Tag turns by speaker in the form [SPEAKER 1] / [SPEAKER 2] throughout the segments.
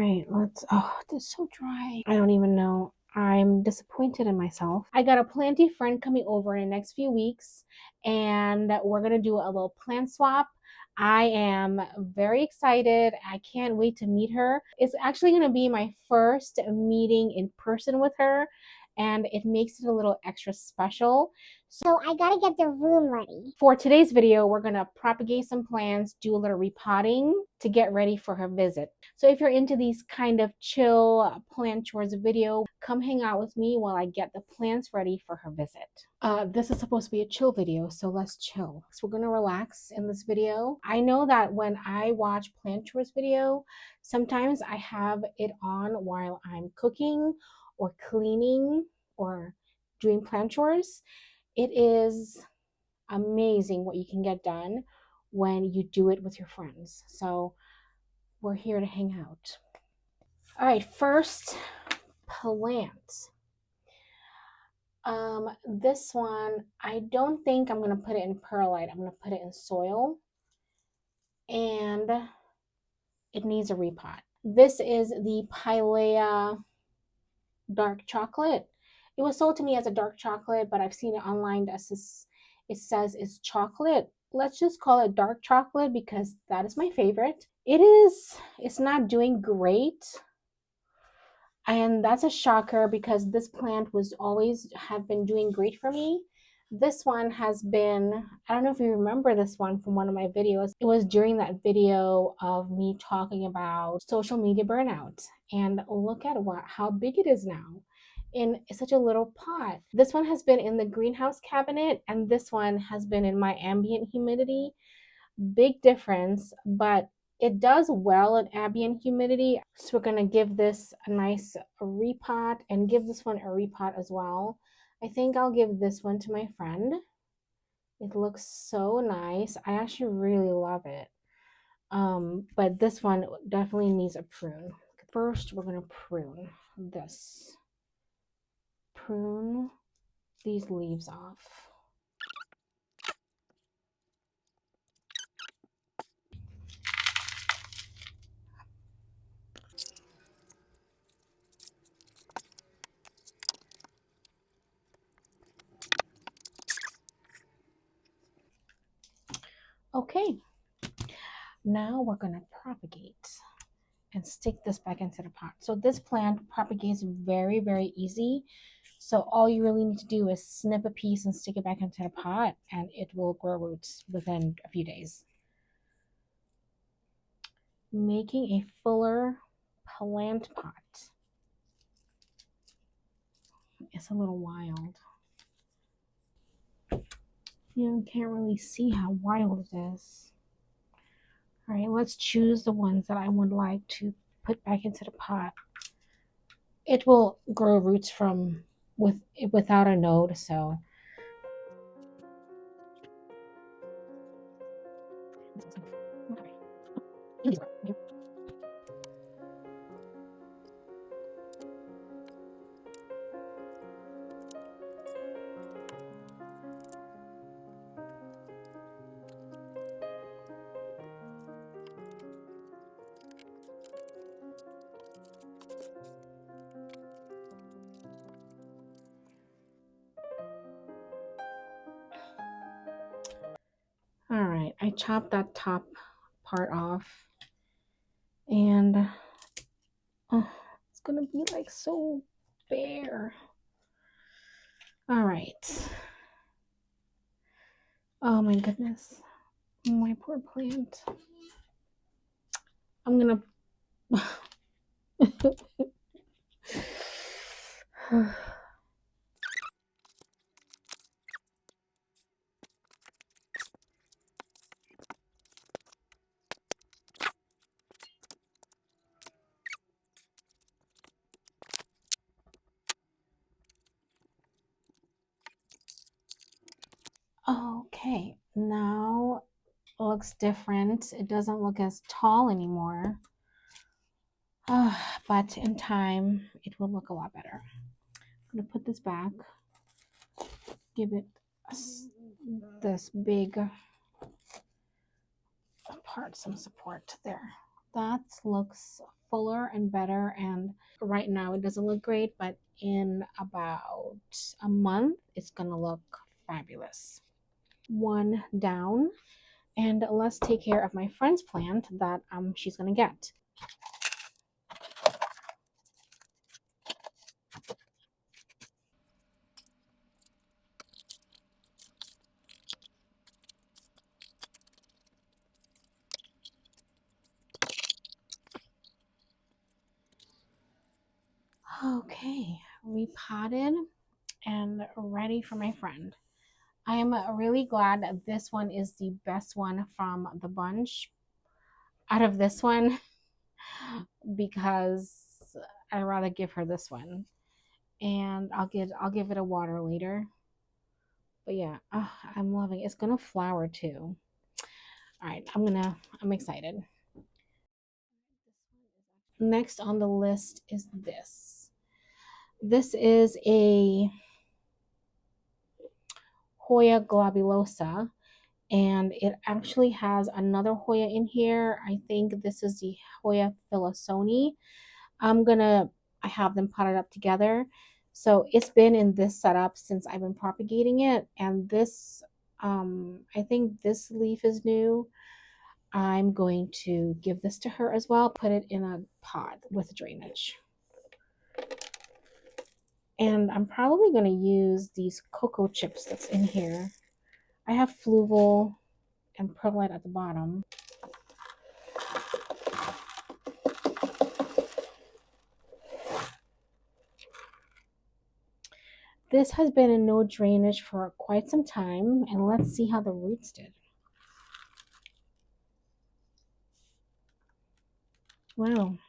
[SPEAKER 1] right, oh, this is so dry. I don't even know. I'm disappointed in myself. I got a planty friend coming over in the next few weeks, and we're gonna do a little plant swap. I am very excited. I can't wait to meet her. It's actually gonna be my first meeting in person with her, and it makes it a little extra special.
[SPEAKER 2] So I gotta get the room ready.
[SPEAKER 1] For today's video, we're gonna propagate some plants, do a little repotting to get ready for her visit. So if you're into these kind of chill plant chores video, come hang out with me while I get the plants ready for her visit. This is supposed to be a chill video, so let's chill. So we're gonna relax in this video. I know that when I watch plant chores video, sometimes I have it on while I'm cooking or cleaning or doing plant chores. It is amazing what you can get done when you do it with your friends. So we're here to hang out. All right, first plant. This one, I don't think I'm gonna put it in perlite. I'm gonna put it in soil, and it needs a repot. This is the Pilea dark chocolate. It was sold to me as a dark chocolate, but I've seen it online as this, it says it's chocolate. Let's just call it dark chocolate because that is my favorite. It's not doing great. And that's a shocker because this plant was always have been doing great for me. This one has been, I don't know if you remember this one from one of my videos. It was during that video of me talking about social media burnout. And look at how big it is now in such a little pot. This one has been in the greenhouse cabinet, and this one has been in my ambient humidity. Big difference, but it does well at ambient humidity. So we're gonna give this a nice repot and give this one a repot as well. I think I'll give this one to my friend. It looks so nice. I actually really love it. But this one definitely needs a prune. First, we're gonna prune this. Prune these leaves off. Okay, now we're gonna propagate and stick this back into the pot. So this plant propagates very, very easy. So all you really need to do is snip a piece and stick it back into the pot, and it will grow roots within a few days. Making a fuller plant pot. It's a little wild. You can't really see how wild it is. All right, let's choose the ones that I would like to put back into the pot. It will grow roots from without a node, so all right, I chopped that top part off, and oh, it's gonna be like so bare. All right. Oh my goodness, my poor plant. I'm gonna. Okay, now it looks different. It doesn't look as tall anymore. But in time, it will look a lot better. I'm gonna put this back, give it this big part some support there. That looks fuller and better, and right now it doesn't look great, but in about a month it's gonna look fabulous. One down, and let's take care of my friend's plant that she's gonna get. Okay, repotted and ready for my friend. I am really glad that this one is the best one from the bunch out of this one because I'd rather give her this one. And I'll give it a water later. But yeah, I'm loving it. It's gonna flower too. All right, I'm excited. Next on the list is this. This is a Hoya globulosa, and it actually has another Hoya in here. I think this is the Hoya filosoni. I have them potted up together. So it's been in this setup since I've been propagating it, and this, I think this leaf is new. I'm going to give this to her as well, put it in a pot with drainage. And I'm probably going to use these cocoa chips that's in here. I have fluval and perlite at the bottom. This has been in no drainage for quite some time, and let's see how the roots did. Wow.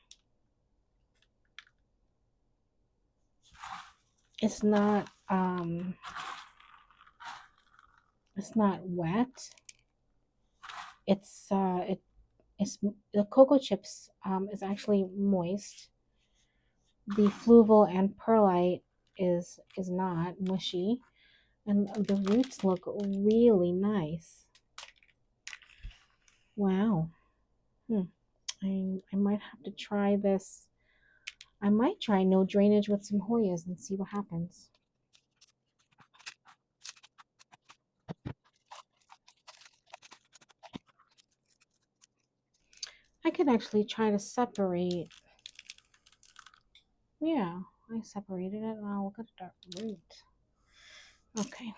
[SPEAKER 1] It's not wet. It's the cocoa chips is actually moist. The fluval and perlite is not mushy, and the roots look really nice. Wow. I might have to try this. I might try no drainage with some Hoyas and see what happens. I could actually try to separate. Yeah, I separated it. Now look at the root. Okay.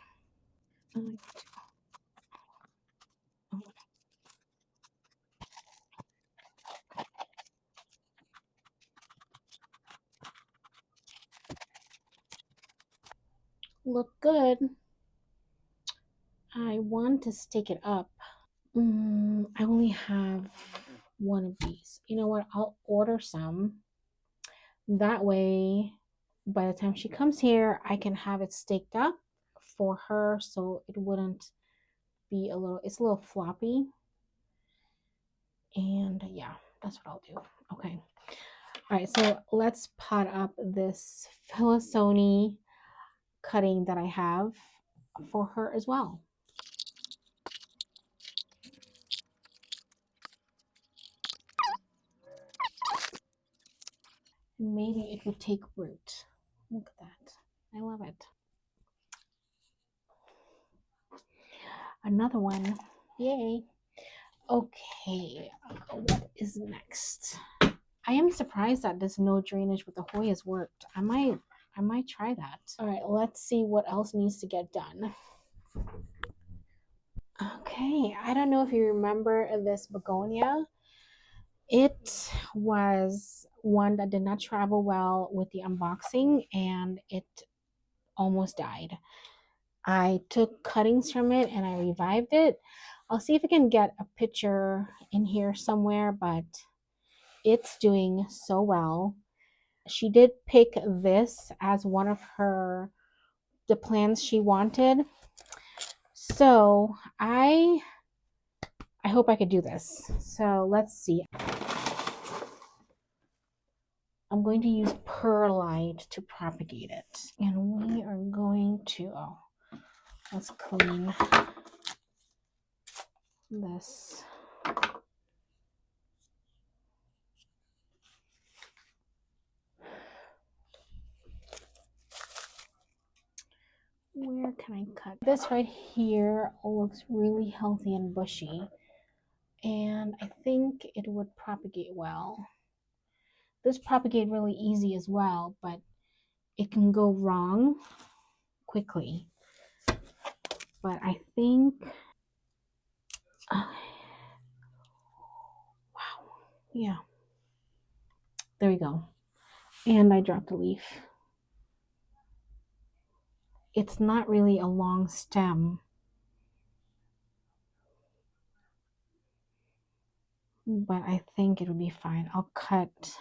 [SPEAKER 1] Look good. I want to stick it up. I only have one of these. You know what? I'll order some. That way, by the time she comes here, I can have it staked up for her so it wouldn't be it's a little floppy. And yeah, that's what I'll do. Okay. All right, so let's pot up this Filosoni cutting that I have for her as well. Maybe it would take root. Look at that. I love it. Another one. Yay. Okay, what is next? I am surprised that this no drainage with the Hoyas worked. I might try that. All right, let's see what else needs to get done. Okay, I don't know if you remember this begonia. It was one that did not travel well with the unboxing, and it almost died. I took cuttings from it and I revived it. I'll see if I can get a picture in here somewhere, but it's doing so well. She did pick this as one of the plans she wanted. So I hope I could do this. So let's see. I'm going to use perlite to propagate it. And we are going to, let's clean this. Where can I cut? This right here looks really healthy and bushy, and I think it would propagate well. This propagate really easy as well, but it can go wrong quickly. But I think, wow, yeah, there we go. And I dropped a leaf. It's not really a long stem, but I think it would be fine. I'll cut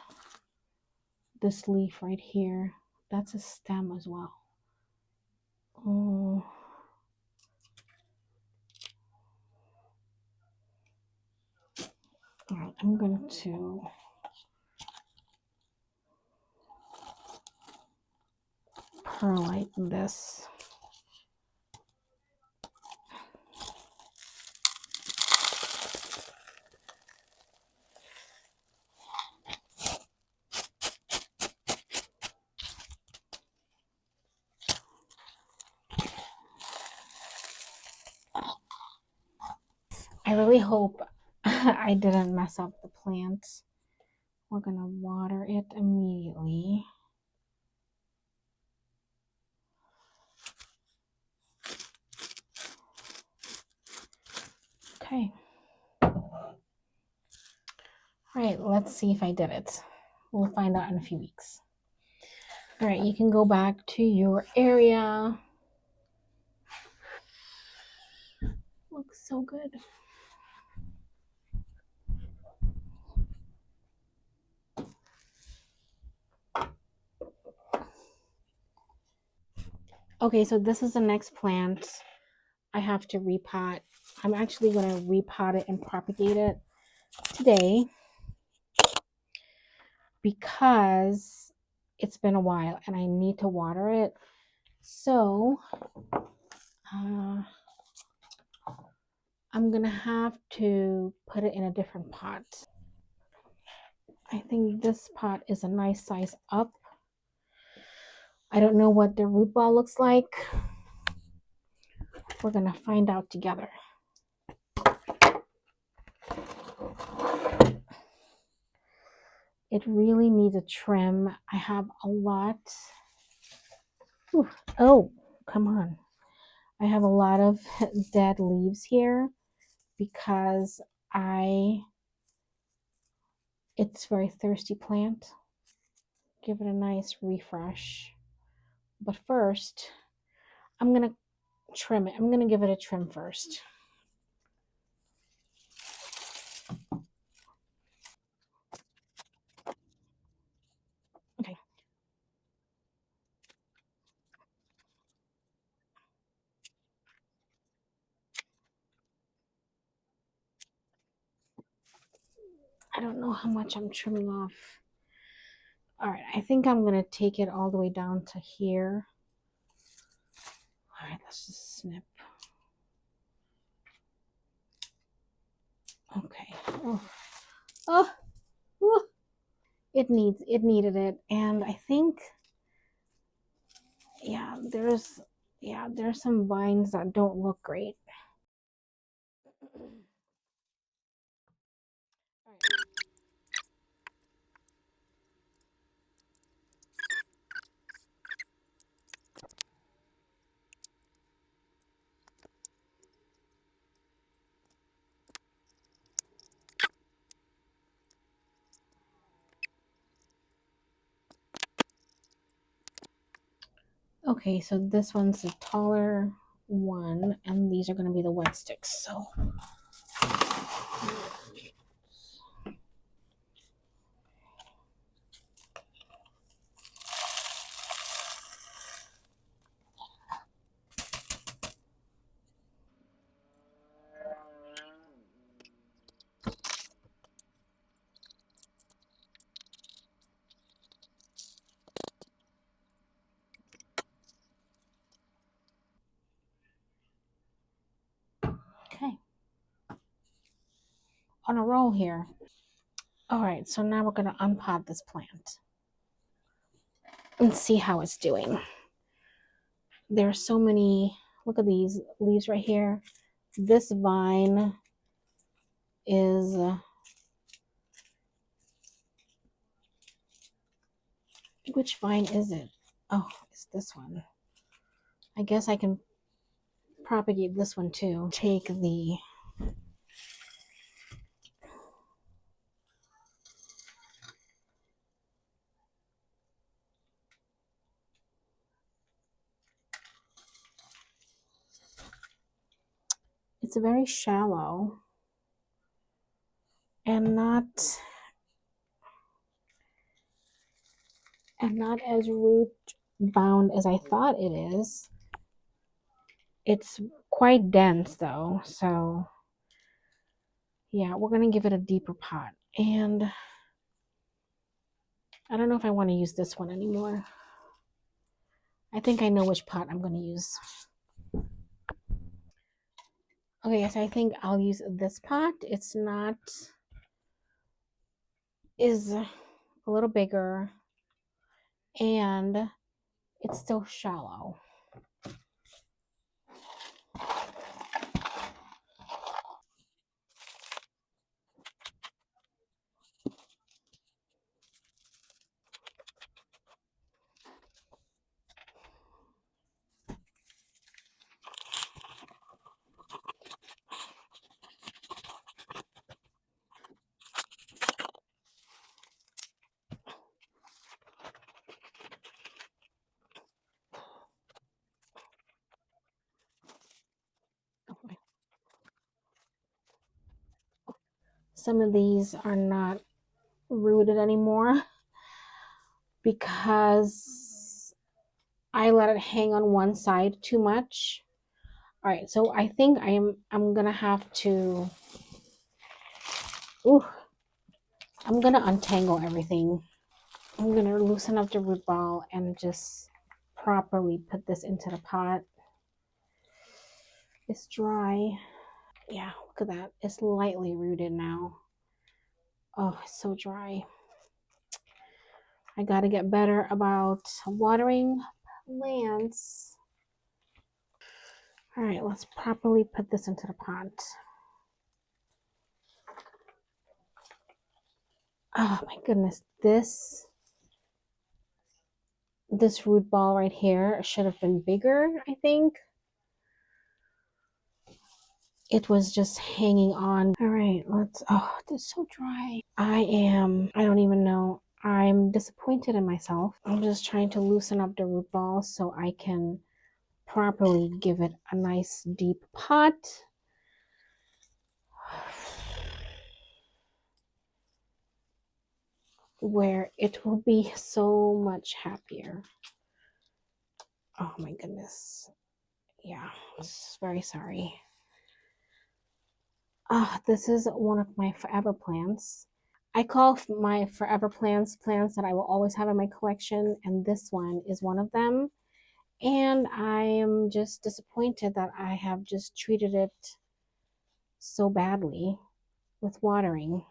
[SPEAKER 1] this leaf right here. That's a stem as well. Oh. All right, I'm going to perlite this. I really hope I didn't mess up the plants. We're gonna water it immediately. Okay. All right, let's see if I did it. We'll find out in a few weeks. All right, you can go back to your area. Looks so good. Okay, so this is the next plant I have to repot. I'm actually going to repot it and propagate it today because it's been a while and I need to water it. So I'm going to have to put it in a different pot. I think this pot is a nice size up. I don't know what the root ball looks like. We're going to find out together. It really needs a trim. I have a lot. Ooh, oh, come on. I have a lot of dead leaves here because it's a very thirsty plant. Give it a nice refresh. But first, I'm going to trim it. I'm going to give it a trim first. Okay. I don't know how much I'm trimming off. All right, I think I'm going to take it all the way down to here. All right, let's just snip. Okay. Oh, oh. It needed it. And I think, yeah, there's some vines that don't look great. Okay, so this one's the taller one, and these are going to be the wet sticks. So okay, on a roll here. All right, so now we're going to unpot this plant and see how it's doing. there's so many, look at these leaves right here. This vine is, which vine is it? Oh, it's this one. I guess I can propagate this one too. Take the, it's very shallow and not as root bound as I thought it is. It's quite dense though, so yeah, we're gonna give it a deeper pot. And I don't know if I want to use this one anymore. I think I know which pot I'm gonna use. Okay, so I think I'll use this pot. It's not, is a little bigger and it's still shallow. Some of these are not rooted anymore because I let it hang on one side too much. All right, so I think I'm gonna have to, ooh, I'm gonna untangle everything. I'm gonna loosen up the root ball and just properly put this into the pot. It's dry. Yeah, look at that. It's lightly rooted now. Oh, it's so dry. I gotta get better about watering plants. All right, let's properly put this into the pot. Oh my goodness, this root ball right here should have been bigger, I think. It was just hanging on. All right, oh, this is so dry. I don't even know. I'm disappointed in myself. I'm just trying to loosen up the root ball so I can properly give it a nice deep pot. Where it will be so much happier. Oh my goodness. Yeah, very sorry. This is one of my forever plants. I call my forever plants plants that I will always have in my collection, and this one is one of them. And I am just disappointed that I have just treated it so badly with watering.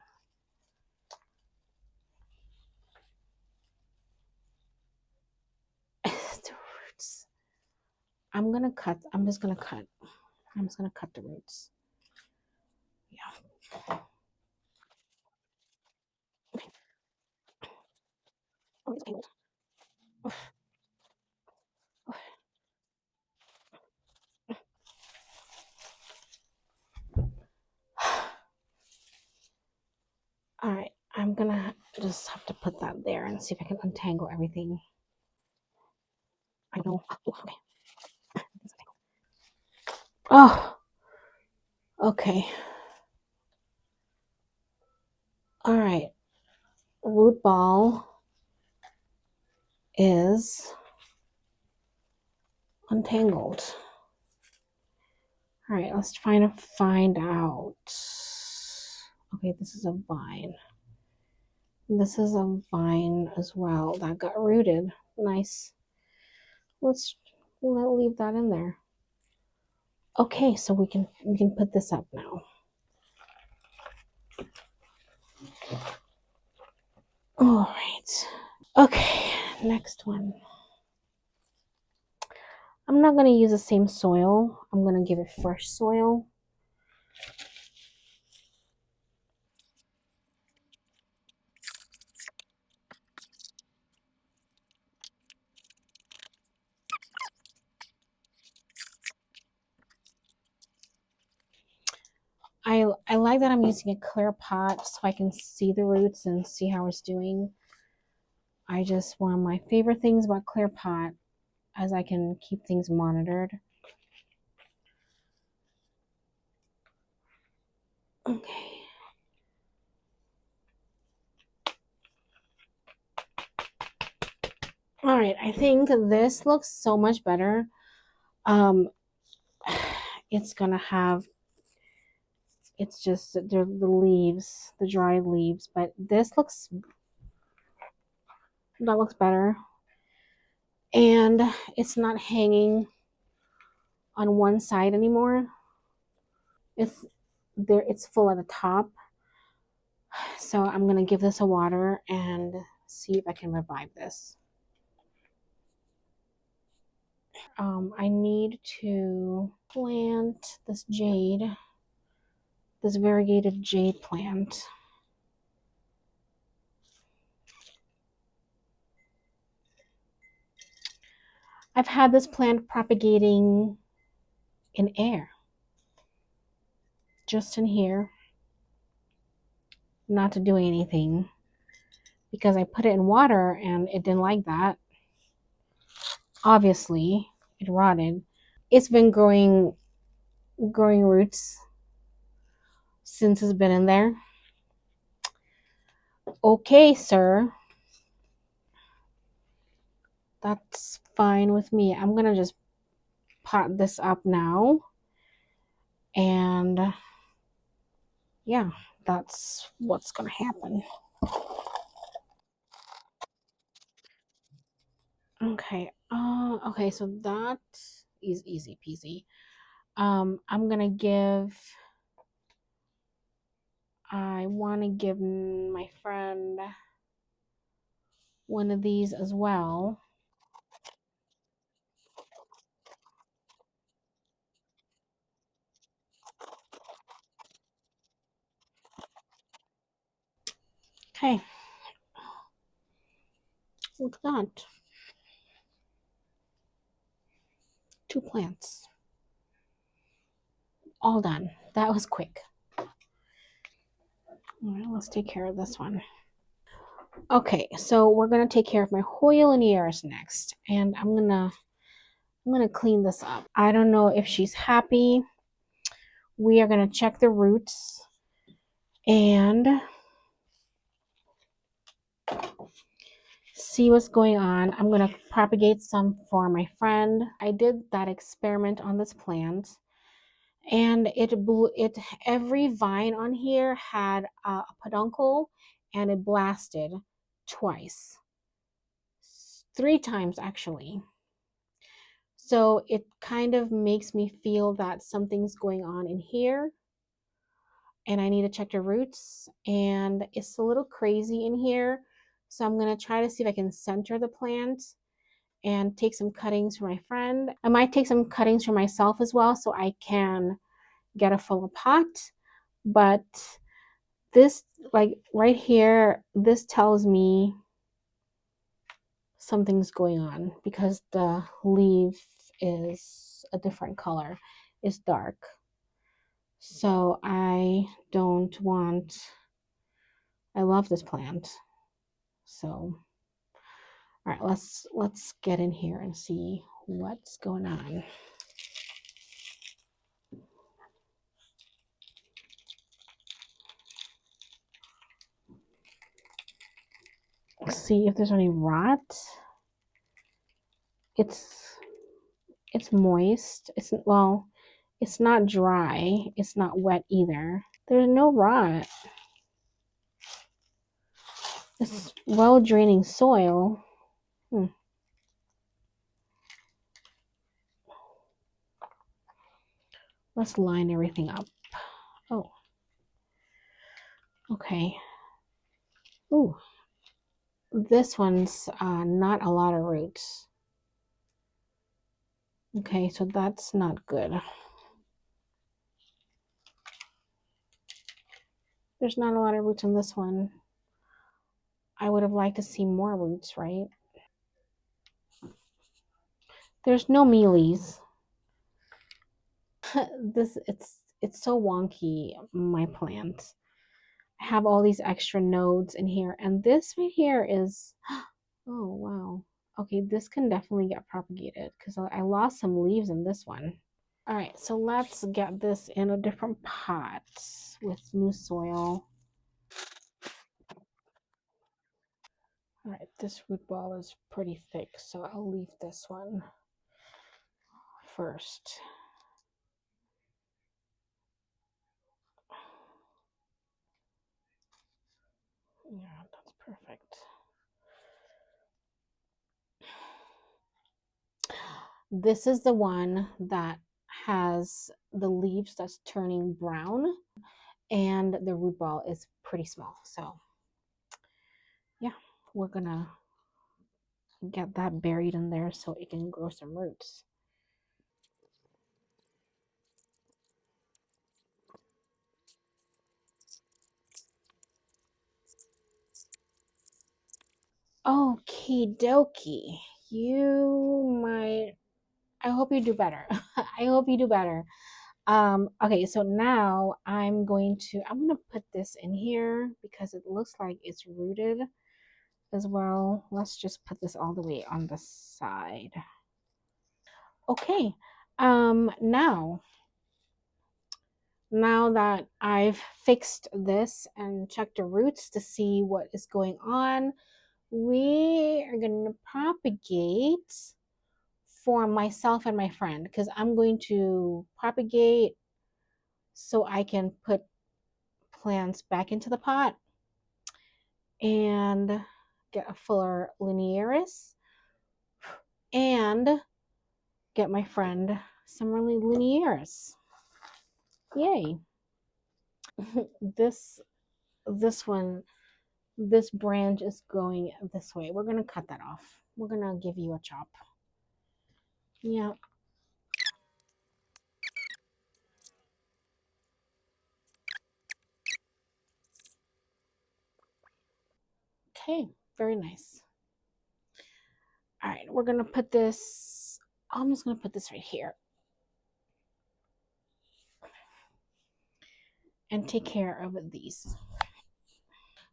[SPEAKER 1] The roots. I'm just gonna cut the roots. Yeah. Okay. Oh, it's tangled. All right, I'm gonna just have to put that there and see if I can untangle everything. I know. Oh, okay. Oh, okay. All right. Root ball is untangled. All right, let's try to find out. Okay, this is a vine. This is a vine as well that got rooted. Nice. Let's leave that in there. Okay, so we can put this up now. All right. Okay, next one. I'm not going to use the same soil. I'm going to give it fresh soil. I like that I'm using a clear pot so I can see the roots and see how it's doing. One of my favorite things about clear pot as I can keep things monitored. Okay. All right, I think this looks so much better. Um, it's gonna have, it's just the leaves, the dried leaves, but that looks better. And it's not hanging on one side anymore. It's there, it's full at the top. So I'm gonna give this a water and see if I can revive this. I need to plant this variegated jade plant. I've had this plant propagating in air, just in here, not doing anything because I put it in water and it didn't like that. Obviously, it rotted. It's been growing roots since it's been in there. Okay, sir. That's fine with me. I'm gonna just pot this up now. And yeah, that's what's gonna happen. Okay. Okay, so that is easy peasy. I'm gonna give I wanna give my friend one of these as well. Okay, look at that. 2 plants. All done. That was quick. All right, let's take care of this one. Okay, so we're gonna take care of my Hoyle and Ears next, and I'm gonna clean this up. I don't know if she's happy. We are gonna check the roots and see what's going on. I'm gonna propagate some for my friend. I did that experiment on this plant, and it every vine on here had a peduncle, and it blasted twice, 3 times actually. So it kind of makes me feel that something's going on in here and I need to check the roots. And it's a little crazy in here. So I'm going to try to see if I can center the plant and take some cuttings for my friend. I might take some cuttings for myself as well so I can get a fuller pot. But this, like right here, this tells me something's going on because the leaf is a different color. It's dark. So I love this plant. So all right, let's get in here and see what's going on. See if there's any rot. It's moist. It's not dry. It's not wet either. There's no rot. It's well draining soil. Let's line everything up. Oh, okay. Ooh, this one's not a lot of roots. Okay, so that's not good. There's not a lot of roots on this one. I would have liked to see more roots, right? There's no mealies. It's so wonky, my plant. I have all these extra nodes in here, and this right here is oh wow. Okay, this can definitely get propagated because I lost some leaves in this one. All right, so let's get this in a different pot with new soil. All right, this root ball is pretty thick, so I'll leave this one first. Yeah, that's perfect. This is the one that has the leaves that's turning brown, and the root ball is pretty small. So yeah, we're gonna get that buried in there so it can grow some roots. Okie dokie. You might, I hope you do better. I hope you do better. Okay, so now I'm gonna put this in here because it looks like it's rooted as well. Let's just put this all the way on the side. Okay. Now that I've fixed this and checked the roots to see what is going on, we are going to propagate for myself and my friend because I'm going to propagate so I can put plants back into the pot and get a fuller linearis and get my friend some really linearis. Yay. this this one, this branch is going this way. We're gonna cut that off. We're gonna give you a chop. Yeah. Okay, very nice. All right, we're gonna put this, I'm just gonna put this right here and take care of these.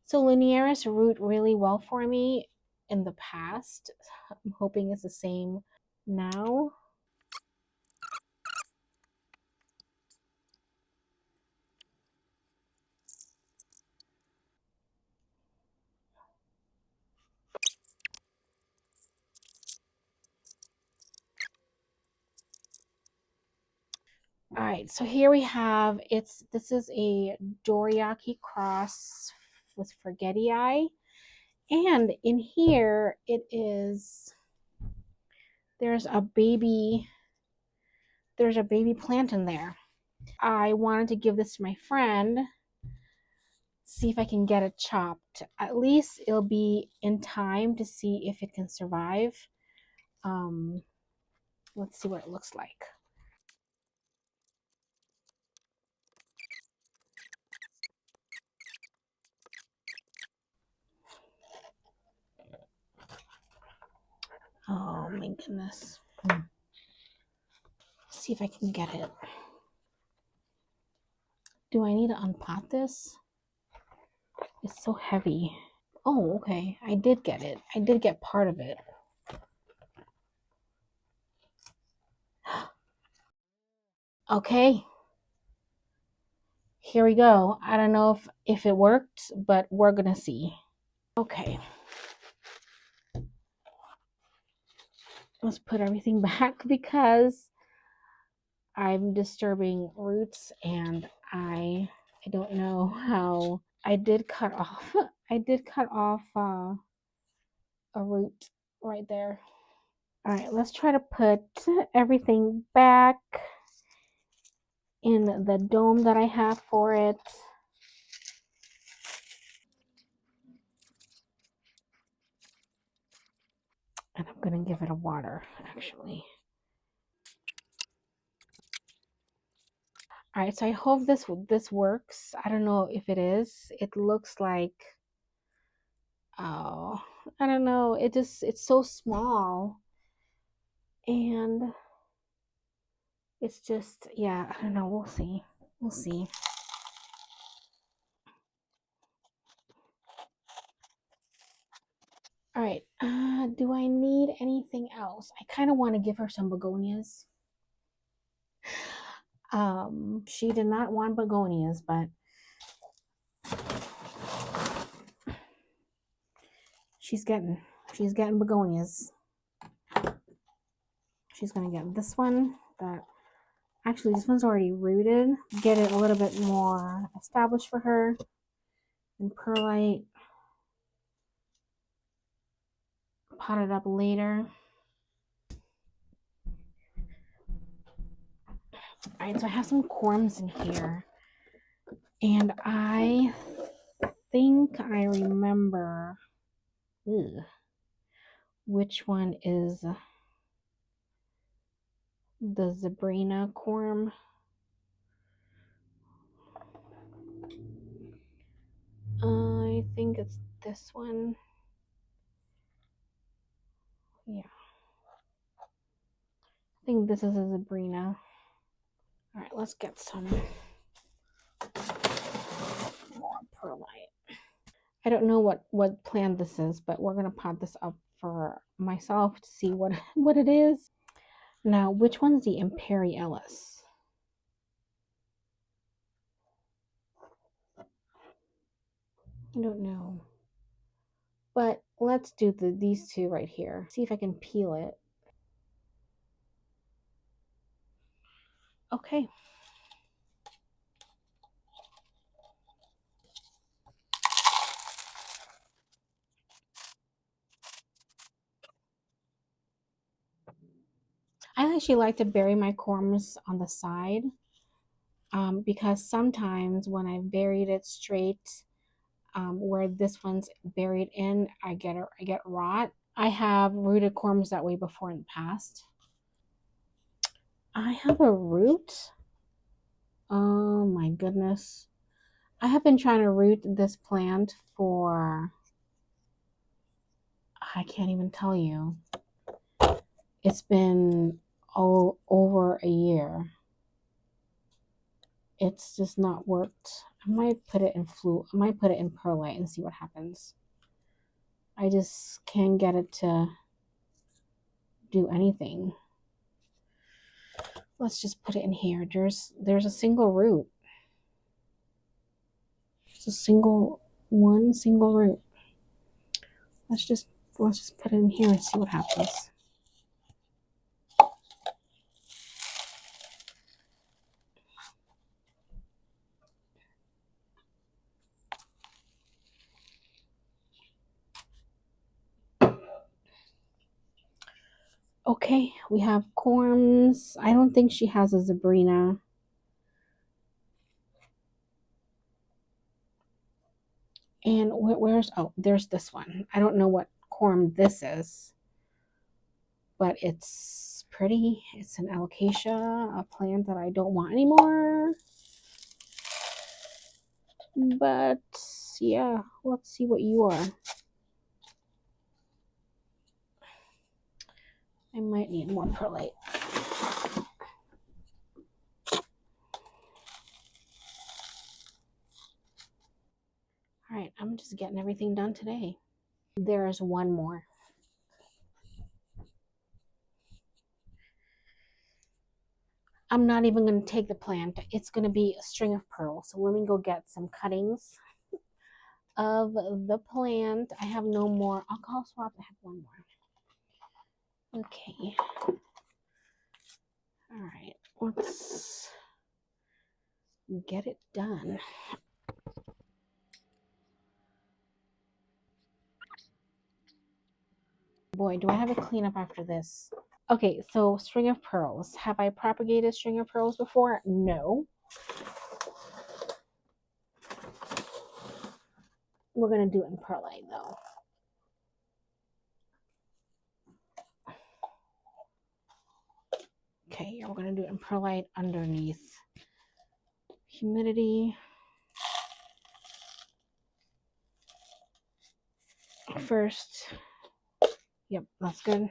[SPEAKER 1] So linearis root really well for me in the past. I'm hoping it's the same now. All right, so here we have this is a Dorayaki cross with Forgetii. And in here it is there's a baby plant in there. I wanted to give this to my friend, see if I can get it chopped. At least it'll be in time to see if it can survive. Um, let's see what it looks like. Oh my goodness. See if I can get it. Do I need to unpot this? It's so heavy. Oh, okay. I did get it. I did get part of it. Okay. Here we go. I don't know if it worked, but we're gonna see. Okay. Let's put everything back because I'm disturbing roots and I don't know how. I did cut off a root right there. All right, let's try to put everything back in the dome that I have for it. And I'm gonna give it a water actually. All right, so I hope this works. I don't know if it is. It looks like, oh, I don't know. It's so small, and it's just, yeah, I don't know. We'll see. We'll see. All right. Do I need anything else? I kind of want to give her some begonias. She did not want begonias, but she's getting begonias. She's gonna get this one. That actually, this one's already rooted. Get it a little bit more established for her. And perlite. Pot it up later. All right, so I have some corms in here, and I think I remember which one is the Zebrina corm. I think it's this one. Yeah. I think this is a Zebrina. All right, let's get some more perlite. I don't know what plant this is, but we're gonna pot this up for myself to see what it is. Now, which one's the Imperialis? I don't know. But let's do these two right here. See if I can peel it. Okay. I actually like to bury my corms on the side because sometimes when I buried it straight where this one's buried in, I get rot. I have rooted corms that way before in the past. I have a root. Oh my goodness. I have been trying to root this plant for, I can't even tell you. It's been over a year. It's just not worked. I might put it in perlite and see what happens. I just can't get it to do anything. Let's just put it in here. There's a single root. It's a single root. Let's just put it in here and see what happens. Okay, we have corms. I don't think she has a Zebrina. And there's this one. I don't know what corm this is, but it's pretty. It's an alocasia, a plant that I don't want anymore. But yeah, let's see what you are. I might need more perlite. All right, I'm just getting everything done today. There's one more. I'm not even going to take the plant. It's going to be a string of pearls. So let me go get some cuttings of the plant. I have no more alcohol swab. I have one more. Okay. All right. Let's get it done. Boy, do I have a cleanup after this. Okay, so string of pearls. Have I propagated string of pearls before? No. We're going to do it in perlite though. Okay, we're going to do it in perlite underneath humidity. First, yep, that's good.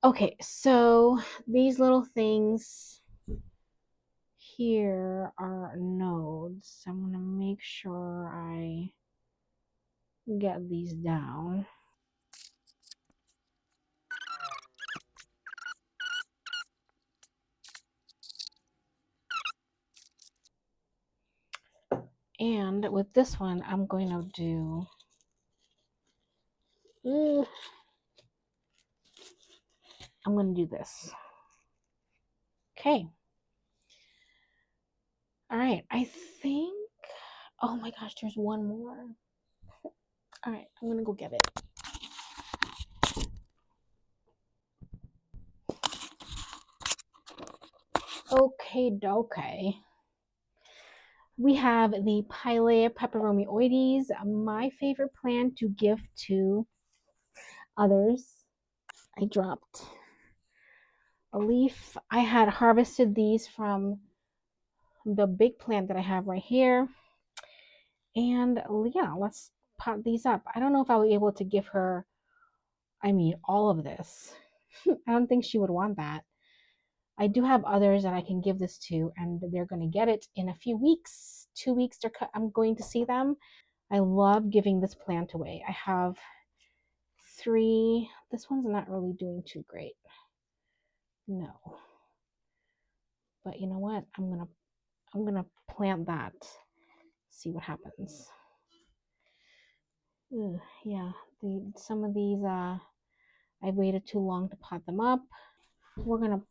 [SPEAKER 1] Okay, so these little things here are nodes. I'm gonna make sure I get these down. And with this one, I'm going to do I'm going to do this. Okay. All right. I think, oh my gosh, there's one more. All right. I'm going to go get it. Okay. We have the Pilea peperomioides, my favorite plant to give to others. I dropped a leaf. I had harvested these from the big plant that I have right here. And yeah, let's pot these up. I don't know if I'll be able to give her, all of this. I don't think she would want that. I do have others that I can give this to, and they're going to get it in a few weeks. 2 weeks, I'm going to see them. I love giving this plant away. I have 3. This one's not really doing too great. No. But you know what? I'm gonna plant that. See what happens. Ugh, yeah, some of these I waited too long to pot them up. We're gonna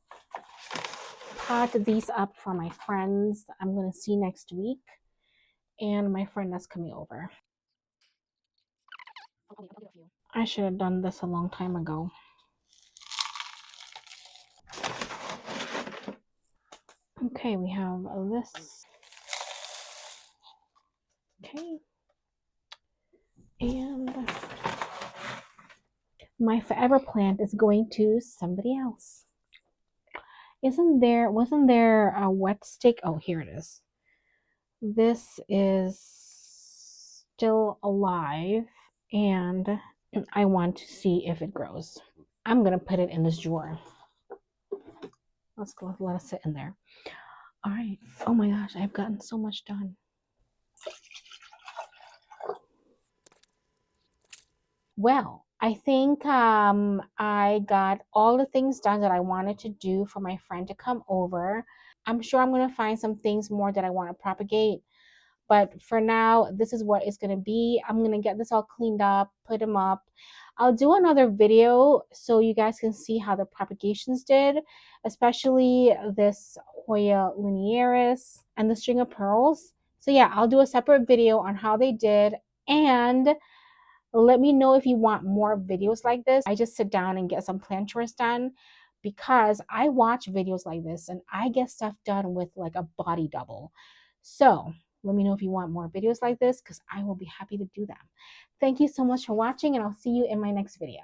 [SPEAKER 1] pot these up for my friends I'm gonna see next week, and my friend that's coming over. I should have done this a long time ago. Okay, we have this. Okay. And my forever plant is going to somebody else. Wasn't there a wet stick? Oh, here it is. This is still alive, and I want to see if it grows. I'm gonna put it in this drawer. Let's go let it sit in there. All right. Oh my gosh, I've gotten so much done. Well, I think I got all the things done that I wanted to do for my friend to come over. I'm sure I'm going to find some things more that I want to propagate. But for now, this is what it's going to be. I'm going to get this all cleaned up, put them up. I'll do another video so you guys can see how the propagations did, especially this Hoya linearis and the string of pearls. So yeah, I'll do a separate video on how they did, and let me know if you want more videos like this. I just sit down and get some plant chores done because I watch videos like this and I get stuff done with like a body double. So let me know if you want more videos like this because I will be happy to do them. Thank you so much for watching, and I'll see you in my next video.